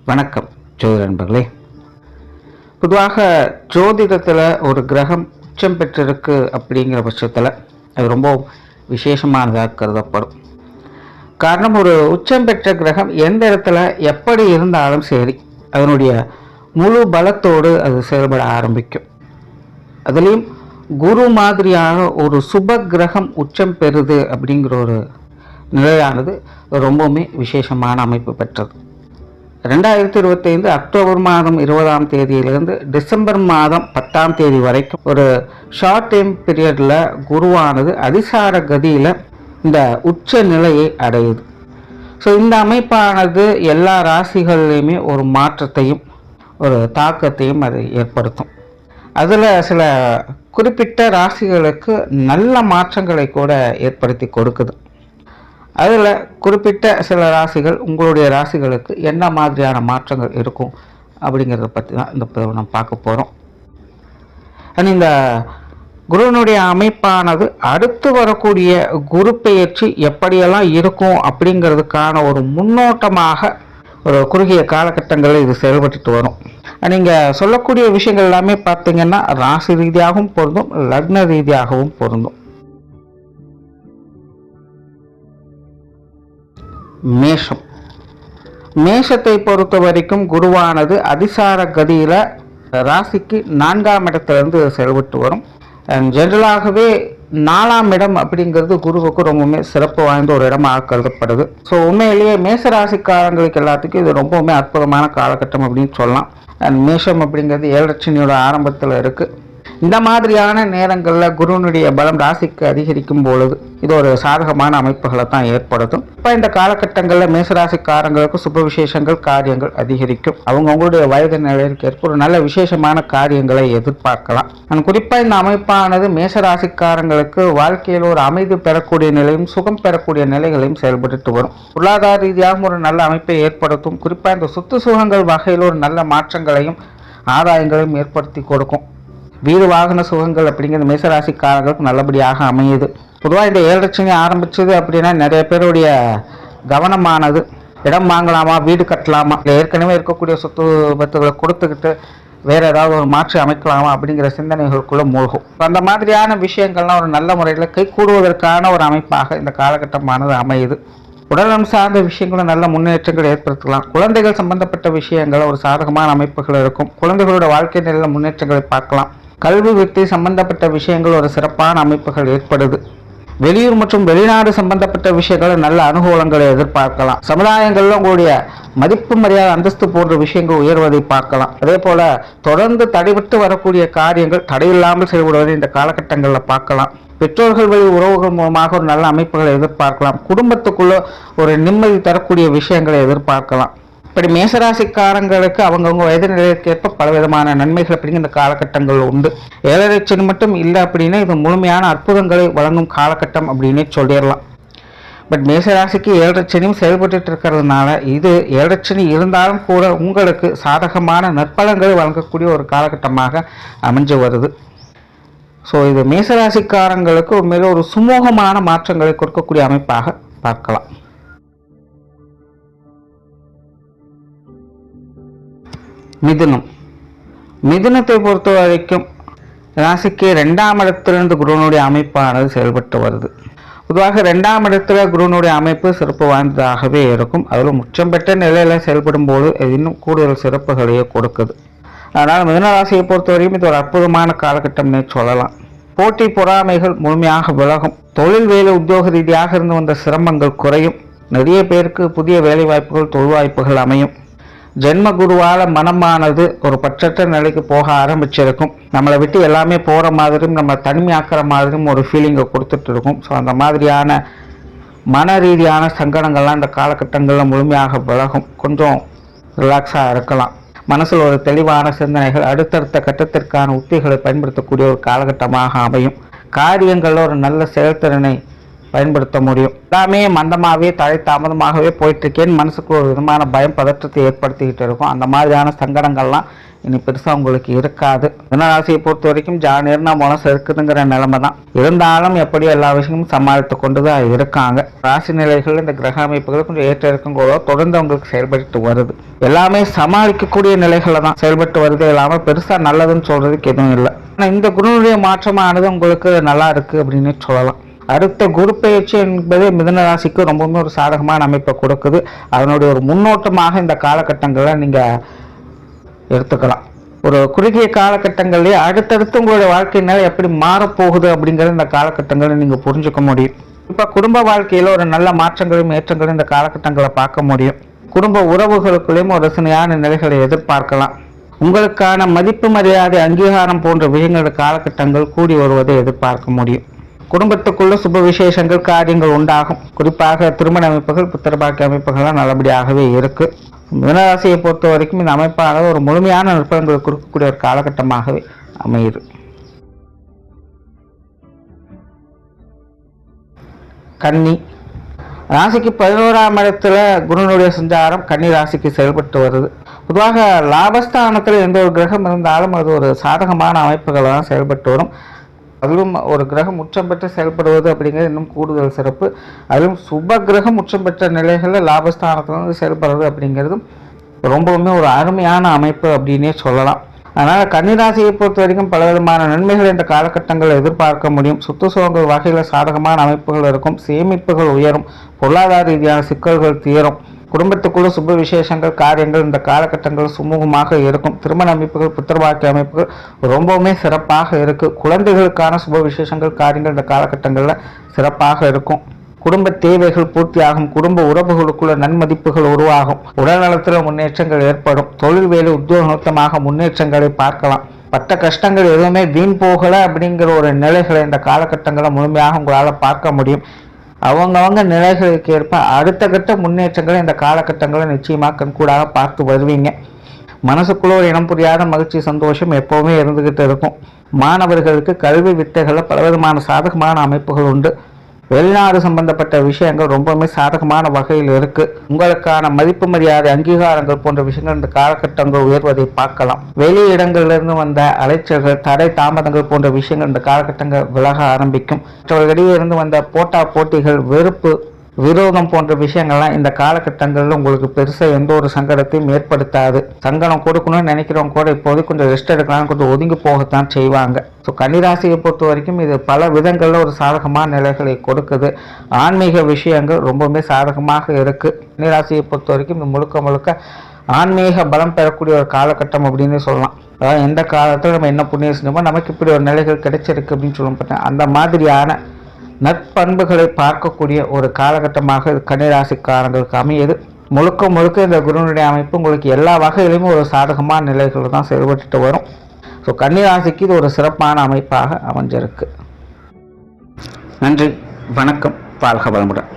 வணக்கம் ஜோதிட நண்பர்களே. பொதுவாக ஜோதிடத்தில் ஒரு கிரகம் உச்சம் பெற்றிருக்கு அப்படிங்கிற பட்சத்தில் அது ரொம்ப விசேஷமானதாக கருதப்படும். காரணம், ஒரு உச்சம் பெற்ற கிரகம் எந்த இடத்துல எப்படி இருந்தாலும் சரி அதனுடைய முழு பலத்தோடு அது செயல்பட ஆரம்பிக்கும். அதுலேயும் குரு மாதிரியாக ஒரு சுப கிரகம் உச்சம் பெறுது அப்படிங்கிற ஒரு நிலையானது ரொம்பவுமே விசேஷமான அமைப்பு பெற்றது. 2025 அக்டோபர் மாதம் 20ஆம் தேதியிலிருந்து டிசம்பர் மாதம் 10ஆம் தேதி வரைக்கும் ஒரு ஷார்ட் டைம் பீரியடில் குருவானது அதிசார கதியில் இந்த உச்ச நிலையை அடையுது. ஸோ இந்த அமைப்பானது எல்லா ராசிகள்லையுமே ஒரு மாற்றத்தையும் ஒரு தாக்கத்தையும் அது ஏற்படுத்தும். அதில் சில குறிப்பிட்ட ராசிகளுக்கு நல்ல மாற்றங்களை கூட ஏற்படுத்தி கொடுக்குது. அதில் குறிப்பிட்ட சில ராசிகள், உங்களுடைய ராசிகளுக்கு என்ன மாதிரியான மாற்றங்கள் இருக்கும் அப்படிங்கிறத பற்றி தான் இந்த பதிவில் நம்ம பார்க்க போகிறோம். இந்த குருவினுடைய அமைப்பானது அடுத்து வரக்கூடிய குரு பெயர்ச்சி எப்படியெல்லாம் இருக்கும் அப்படிங்கிறதுக்கான ஒரு முன்னோட்டமாக ஒரு குறுகிய காலகட்டங்களில் இது செயல்பட்டு வரும். நீங்கள் சொல்லக்கூடிய விஷயங்கள் எல்லாமே பார்த்தீங்கன்னா ராசி ரீதியாகவும் பொருந்தும், லக்ன ரீதியாகவும் பொருந்தும். மேஷத்தை பொறுத்த வரைக்கும் குருவானது அதிசார கதியில் ராசிக்கு 4ஆம் இடத்திலிருந்து செயல்பட்டு வரும். ஜென்ரலாகவே 4ஆம் இடம் அப்படிங்கிறது குருவுக்கு ரொம்பவுமே சிறப்பு வாய்ந்த ஒரு இடமாக கருதப்படுது. ஸோ உண்மையிலேயே மேஷ ராசிக்காரங்களுக்கு எல்லாத்துக்கும் இது ரொம்பவுமே அற்புதமான காலகட்டம் அப்படின்னு சொல்லலாம். மேஷம் அப்படிங்கிறது 7 சனியோட ஆரம்பத்தில் இருக்குது. இந்த மாதிரியான நேரங்களில் குருனுடைய பலம் ராசிக்கு அதிகரிக்கும் பொழுது இது ஒரு சாதகமான அமைப்புகளை தான் ஏற்படுத்தும். இப்போ இந்த காலகட்டங்களில் மேசராசிக்காரங்களுக்கு சுப விசேஷங்கள், காரியங்கள் அதிகரிக்கும். அவங்களுடைய வயது நிலைக்கு ஏற்ப ஒரு நல்ல விசேஷமான காரியங்களை எதிர்பார்க்கலாம். குறிப்பாக இந்த அமைப்பானது மேசராசிக்காரங்களுக்கு வாழ்க்கையில் ஒரு அமைதி பெறக்கூடிய நிலையும் சுகம் பெறக்கூடிய நிலைகளையும் செயல்பட்டு வரும். பொருளாதார ரீதியாகவும் ஒரு நல்ல அமைப்பை ஏற்படுத்தும். குறிப்பாக இந்த சொத்து சுகங்கள் வகையில் ஒரு நல்ல மாற்றங்களையும் ஆதாயங்களையும் ஏற்படுத்தி கொடுக்கும். வீடு வாகன சுகங்கள் அப்படிங்கிறது மேசராசிக்காரர்களுக்கு நல்லபடியாக அமையுது. பொதுவாக இந்த 7 சனி ஆரம்பிச்சது அப்படின்னா நிறைய பேருடைய கவனமானது இடம் வாங்கலாமா, வீடு கட்டலாமா, இல்லை ஏற்கனவே இருக்கக்கூடிய சொத்து பத்துகளை கொடுத்துக்கிட்டு வேறு ஏதாவது ஒரு மாற்றி அமைக்கலாமா அப்படிங்கிற சிந்தனைகளுக்குள்ளே மூழ்கும். அந்த மாதிரியான விஷயங்கள்லாம் ஒரு நல்ல முறையில் கை கூடுவதற்கான ஒரு அமைப்பாக இந்த காலகட்டமானது அமையுது. உடல்நலம் சார்ந்த விஷயங்களும் நல்ல முன்னேற்றங்கள் ஏற்படுத்தலாம். குழந்தைகள் சம்பந்தப்பட்ட விஷயங்கள் ஒரு சாதகமான அமைப்புகள் இருக்கும். குழந்தைகளோட வாழ்க்கை நிலையில் முன்னேற்றங்களை பார்க்கலாம். கல்வி விருத்தி சம்பந்தப்பட்ட விஷயங்கள் ஒரு சிறப்பான அமைப்புகள் ஏற்படுது. வெளியூர் மற்றும் வெளிநாடு சம்பந்தப்பட்ட விஷயங்கள் நல்ல அனுகூலங்களை எதிர்பார்க்கலாம். சமுதாயங்களில் உங்களுடைய மதிப்பு மரியாதை அந்தஸ்து போன்ற விஷயங்கள் உயர்வதை பார்க்கலாம். அதே போல தொடர்ந்து தடைபட்டு வரக்கூடிய காரியங்கள் தடையில்லாமல் செயல்படுவதை இந்த காலகட்டங்களில் பார்க்கலாம். பெற்றோர்கள் வழி உறவுகள் மூலமாக ஒரு நல்ல அமைப்புகளை எதிர்பார்க்கலாம். குடும்பத்துக்குள்ள ஒரு நிம்மதி தரக்கூடிய விஷயங்களை எதிர்பார்க்கலாம். இப்படி மேசராசிக்காரங்களுக்கு அவங்கவுங்க வயது நிலையற்கேற்ப பலவிதமான நன்மைகள் அப்படிங்கிற இந்த காலகட்டங்கள் உண்டு. 7 சனி மட்டும் இல்லை அப்படின்னா இது முழுமையான அற்புதங்களை வழங்கும் காலகட்டம் அப்படின்னே சொல்லிடலாம். பட் மேசராசிக்கு 7 சனியும் செயல்பட்டு இருக்கிறதுனால இது 7 சனி இருந்தாலும் கூட உங்களுக்கு சாதகமான நற்பலன்களை வழங்கக்கூடிய ஒரு காலகட்டமாக அமைஞ்சு வருது. ஸோ இது மேசராசிக்காரங்களுக்கு உண்மையில ஒரு சுமூகமான மாற்றங்களை கொடுக்கக்கூடிய அமைப்பாக பார்க்கலாம். மிதுனத்தை பொறுத்த வரைக்கும் ராசிக்கு 2ஆம் இடத்திலிருந்து குருனுடைய அமைப்பானது செயல்பட்டு வருது. பொதுவாக 2ஆம் இடத்துல குருனுடைய அமைப்பு சிறப்பு வாய்ந்ததாகவே இருக்கும். அதில் உச்சம் பெற்ற நிலையில் செயல்படும் போது இன்னும் கூடுதல் சிறப்புகளையே கொடுக்குது. அதனால் மிதுன ராசியை பொறுத்தவரையும் இது ஒரு அற்புதமான காலகட்டம்னே சொல்லலாம். போட்டி பொறாமைகள் முழுமையாக விலகும். தொழில் வேலை உத்தியோக ரீதியாக இருந்து வந்த சிரமங்கள் குறையும். நிறைய பேருக்கு புதிய வேலை வாய்ப்புகள், தொழில் வாய்ப்புகள் அமையும். ஜென்ம குருவால் மனமானது ஒரு பற்றற்ற நிலைக்கு போக ஆரம்பிச்சிருக்கும். நம்மளை விட்டு எல்லாமே போகிற மாதிரியும் நம்ம தனிமையாக்குற மாதிரியும் ஒரு ஃபீலிங்கை கொடுத்துட்டு இருக்கும். ஸோ அந்த மாதிரியான மன ரீதியான சங்கடங்கள்லாம் இந்த காலகட்டங்களில் முழுமையாக விலகும். கொஞ்சம் ரிலாக்ஸாக இருக்கலாம். மனசில் ஒரு தெளிவான சிந்தனைகள், அடுத்தடுத்த கட்டத்திற்கான உத்திகளை பயன்படுத்தக்கூடிய ஒரு காலகட்டமாக அமையும். காரியங்களில் ஒரு நல்ல செயல்திறனை பயன்படுத்த முடியும். எல்லாமே மந்தமாகவே தடை தாமதமாகவே போயிட்டுருக்கேன்னு மனசுக்கு ஒரு விதமான பயம் பதற்றத்தை ஏற்படுத்திக்கிட்டு இருக்கும். அந்த மாதிரியான சங்கடங்கள்லாம் இனி பெருசாக உங்களுக்கு இருக்காது. மீனராசியை பொறுத்த வரைக்கும் ஜானியர்னா மனசு இருக்குதுங்கிற நிலைமை தான். இருந்தாலும் எப்படி எல்லா விஷயமும் சமாளித்து கொண்டு தான் இருக்காங்க. ராசி நிலைகள் இந்த கிரக அமைப்புகள் கொஞ்சம் ஏற்ற இருக்கும்போதோ தொடர்ந்து அவங்களுக்கு செயல்பட்டு வருது. எல்லாமே சமாளிக்கக்கூடிய நிலைகளை தான் செயல்பட்டு வருது. இல்லாமல் பெருசாக நல்லதுன்னு சொல்றதுக்கு எதுவும் இல்லை. ஆனால் இந்த குருனுடைய மாற்றமானது உங்களுக்கு நல்லா இருக்கு அப்படின்னு சொல்லலாம். அடுத்த குரு பயிற்சி என்பது மிதுன ராசிக்கு ரொம்பவுமே ஒரு சாதகமான அமைப்பை கொடுக்குது. அதனுடைய ஒரு முன்னோட்டமாக இந்த காலகட்டங்களில் நீங்கள் எடுத்துக்கலாம். ஒரு குறுகிய காலகட்டங்கள்லேயே அடுத்தடுத்து உங்களுடைய வாழ்க்கை நிலை எப்படி மாறப்போகுது அப்படிங்கிறது இந்த காலகட்டங்களை நீங்கள் புரிஞ்சுக்க முடியும். இப்போ குடும்ப வாழ்க்கையில் ஒரு நல்ல மாற்றங்களையும் ஏற்றங்களையும் இந்த காலகட்டங்களை பார்க்க முடியும். குடும்ப உறவுகளுக்குள்ளேயும் ஒரு ரசனையான நிலைகளை எதிர்பார்க்கலாம். உங்களுக்கான மதிப்பு மரியாதை அங்கீகாரம் போன்ற விஷயங்கள் காலகட்டங்கள் கூடி வருவதை எதிர்பார்க்க முடியும். குடும்பத்துக்குள்ள சுப விசேஷங்கள் காரியங்கள் உண்டாகும். குறிப்பாக திருமண அமைப்புகள் புத்திரபாக்கிய அமைப்புகள்லாம் நல்லபடியாகவே இருக்கு. மீனராசியை பொறுத்த வரைக்கும் இந்த அமைப்பானது ஒரு முழுமையான நற்பலன்களை கொடுக்கக்கூடிய ஒரு காலகட்டமாகவே அமையுது. கன்னி ராசிக்கு 11ஆம் இடத்துல குருனுடைய சஞ்சாரம் கன்னி ராசிக்கு செயல்பட்டு வருது. பொதுவாக லாபஸ்தானத்தில் எந்த ஒரு கிரகம் இருந்தாலும் அது ஒரு சாதகமான அமைப்புகளை தான் செயல்பட்டு வரும். அதிலும் ஒரு கிரகம் உச்சம் பெற்று செயல்படுவது அப்படிங்கிறது இன்னும் கூடுதல் சிறப்பு. அதிலும் சுப கிரகம் உச்சம் பெற்ற நிலைகளில் லாபஸ்தானத்திலிருந்து செயல்படுறது அப்படிங்கிறதும் ரொம்பவுமே ஒரு அருமையான அமைப்பு அப்படின்னே சொல்லலாம். அதனால் கன்னிராசியை பொறுத்த வரைக்கும் பலவிதமான நன்மைகள் இந்த காலகட்டங்களில் எதிர்பார்க்க முடியும். சொத்து சுகங்கள் வகையில் சாதகமான அமைப்புகள் இருக்கும். சேமிப்புகள் உயரும். பொருளாதார ரீதியான சிக்கல்கள் தீரும். குடும்பத்துக்குள்ள சுப விசேஷங்கள் காரியங்கள் இந்த காலகட்டங்கள் சுமூகமாக இருக்கும். திருமண அமைப்புகள் புத்திரபாக்கிய அமைப்புகள் ரொம்பவுமே சிறப்பாக இருக்கு. குழந்தைகளுக்கான சுப விசேஷங்கள் காரியங்கள் இந்த காலகட்டங்களில் சிறப்பாக இருக்கும். குடும்ப தேவைகள் பூர்த்தியாகும். குடும்ப உறவுகளுக்குள்ள நன்மதிப்புகள் உருவாகும். உடல் நலத்தில் முன்னேற்றங்கள் ஏற்படும். தொழில் வேலை உத்தியோக நுட்பமாக முன்னேற்றங்களை பார்க்கலாம். பட்ட கஷ்டங்கள் எதுவுமே வீண் போகலை அப்படிங்கிற ஒரு நிலைகளை இந்த காலகட்டங்களை முழுமையாக உங்களால் பார்க்க முடியும். அவங்கவங்க நிலைகளுக்கு ஏற்ப அடுத்த கட்ட முன்னேற்றங்களை இந்த காலகட்டங்களை நிச்சயமாக கண்கூடாக பார்த்து வருவீங்க. மனசுக்குள்ள ஒரு இனம் புரியாத மகிழ்ச்சி சந்தோஷம் எப்போவுமே இருந்துகிட்டு இருக்கும். மாணவர்களுக்கு கல்வி வித்தைகளில் பலவிதமான சாதகமான அமைப்புகள் உண்டு. வெளிநாடு சம்பந்தப்பட்ட விஷயங்கள் ரொம்பவுமே சாதகமான வகையில் இருக்கு. உங்களுக்கான மதிப்பு மரியாதை அங்கீகாரங்கள் போன்ற விஷயங்கள் இந்த காலகட்டங்கள் உயர்வதை பார்க்கலாம். வெளி இடங்களிலிருந்து வந்த அலைச்சல்கள் தடை தாமதங்கள் போன்ற விஷயங்கள் இந்த காலகட்டங்கள் விலக ஆரம்பிக்கும். மற்றவர்களிடையே இருந்து வந்த போட்டிகள் வெறுப்பு விரோதம் போன்ற விஷயங்கள்லாம் இந்த காலகட்டங்களில் உங்களுக்கு பெருசாக எந்த ஒரு சங்கடத்தையும் ஏற்படுத்தாது. சங்கடம் கொடுக்கணும்னு நினைக்கிறவங்க கூட இப்போது கொஞ்சம் ரெஸ்ட் எடுக்கலாம், கொஞ்சம் ஒதுங்கி போகத்தான் செய்வாங்க. ஸோ கன்னிராசியை பொறுத்த வரைக்கும் இது பல விதங்களில் ஒரு சாதகமான நிலைகளை கொடுக்குது. ஆன்மீக விஷயங்கள் ரொம்பவுமே சாதகமாக இருக்குது. கன்னிராசியை பொறுத்த வரைக்கும் இது முழுக்க ஆன்மீக பலம் பெறக்கூடிய ஒரு காலகட்டம் அப்படின்னு சொல்லலாம். அதாவது எந்த காலத்தில் நம்ம என்ன புண்ணியம் செஞ்சோமோ நமக்கு இப்படி ஒரு நிலைகள் கிடைச்சிருக்கு அப்படின்னு சொல்லப்பட்டேன். அந்த மாதிரியான நற்பண்புகளை பார்க்கக்கூடிய ஒரு காலகட்டமாக கன்னிராசிக்காரங்களுக்கு அமையுது. முழுக்க இந்த குருனுடைய அமைப்பு உங்களுக்கு எல்லா வகையிலுமே ஒரு சாதகமான நிலைகள் தான் செயல்பட்டு வரும். ஸோ கன்னிராசிக்கு இது ஒரு சிறப்பான அமைப்பாக அமைஞ்சிருக்கு. நன்றி, வணக்கம், வாழ்க வளமுடன்.